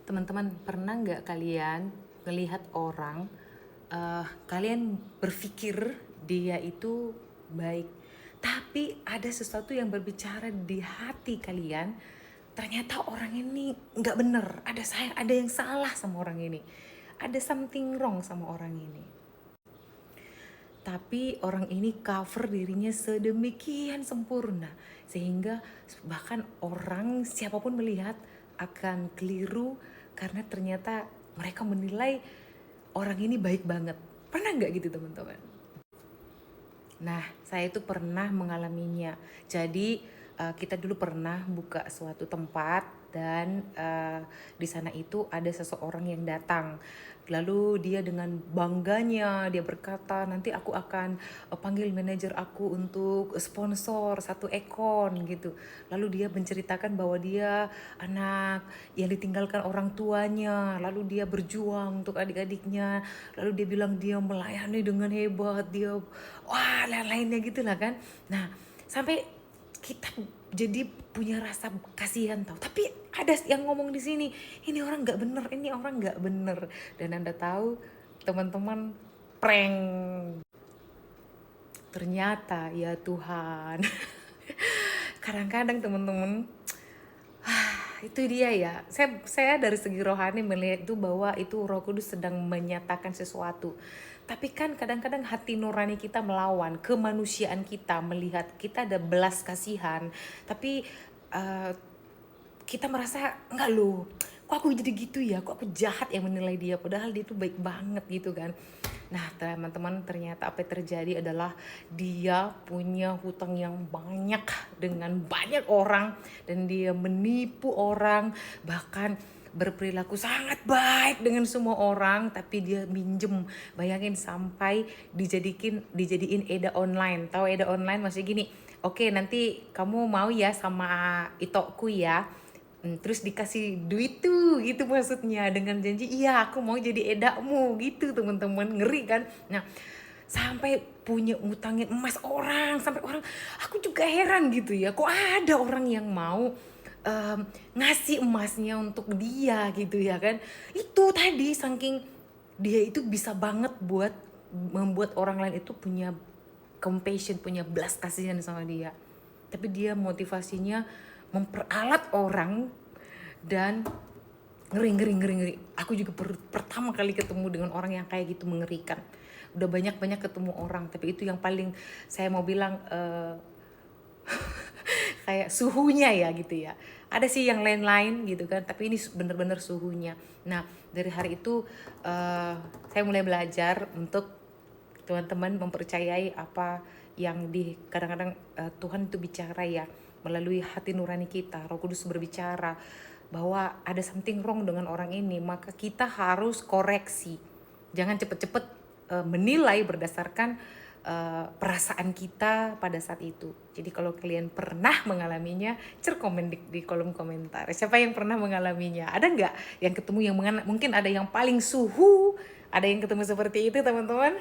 Teman-teman, pernah nggak kalian melihat orang, kalian berpikir dia itu baik, tapi ada sesuatu yang berbicara di hati kalian, ternyata orang ini nggak bener, ada yang salah sama orang ini, ada something wrong sama orang ini. Tapi orang ini cover dirinya sedemikian sempurna sehingga bahkan orang siapapun melihat akan keliru karena ternyata mereka menilai orang ini baik banget. Pernah nggak gitu teman-teman? Nah, saya itu pernah mengalaminya. Jadi kita dulu pernah buka suatu tempat dan di sana itu ada seseorang yang datang. Lalu dia dengan bangganya dia berkata, nanti aku akan panggil manajer aku untuk sponsor 1 ekor gitu. Lalu dia menceritakan bahwa dia anak yang ditinggalkan orang tuanya, lalu dia berjuang untuk adik-adiknya, lalu dia bilang dia melayani dengan hebat, dia wah lain-lainnya gitu lah kan. Nah, sampai kita jadi punya rasa kasihan tau. Tapi ada yang ngomong di sini, ini orang nggak bener, ini orang nggak bener. Dan Anda tahu teman-teman, prank. Ternyata ya Tuhan. Kadang-kadang teman-teman, itu dia ya. Saya dari segi rohani melihat itu bahwa itu Roh Kudus sedang menyatakan sesuatu. Tapi kan kadang-kadang hati nurani kita melawan, kemanusiaan kita melihat kita ada belas kasihan, tapi uh, kita merasa enggak loh, kok aku jadi gitu ya, kok aku jahat yang menilai dia padahal dia tuh baik banget gitu kan. Nah teman-teman, ternyata apa yang terjadi adalah dia punya hutang yang banyak dengan banyak orang dan dia menipu orang, bahkan berperilaku sangat baik dengan semua orang, tapi dia minjem. Bayangin sampai dijadiin Eda online. Tahu Eda online masih gini, oke nanti kamu mau ya sama itokku ya. Terus dikasih duit tuh gitu maksudnya, dengan janji iya aku mau jadi edamu gitu teman-teman. Ngeri kan. Nah sampai punya ngutangin emas orang, sampai orang, aku juga heran gitu ya, kok ada orang yang mau ngasih emasnya untuk dia gitu ya kan. Itu tadi saking dia itu bisa banget buat membuat orang lain itu punya compassion, punya belas kasihan sama dia. Tapi dia motivasinya memperalat orang dan ngeri. Aku juga pertama kali ketemu dengan orang yang kayak gitu, mengerikan. Udah banyak ketemu orang, tapi itu yang paling saya mau bilang kayak suhunya ya gitu ya. Ada sih yang lain-lain gitu kan, tapi ini bener-bener suhunya. Nah dari hari itu saya mulai belajar untuk teman-teman mempercayai apa yang kadang-kadang Tuhan itu bicara ya melalui hati nurani kita. Roh Kudus berbicara bahwa ada something wrong dengan orang ini, maka kita harus koreksi. Jangan cepet-cepet menilai berdasarkan perasaan kita pada saat itu. Jadi kalau kalian pernah mengalaminya, komen di kolom komentar. Siapa yang pernah mengalaminya? Ada nggak yang ketemu yang mungkin ada yang paling suhu, ada yang ketemu seperti itu teman-teman?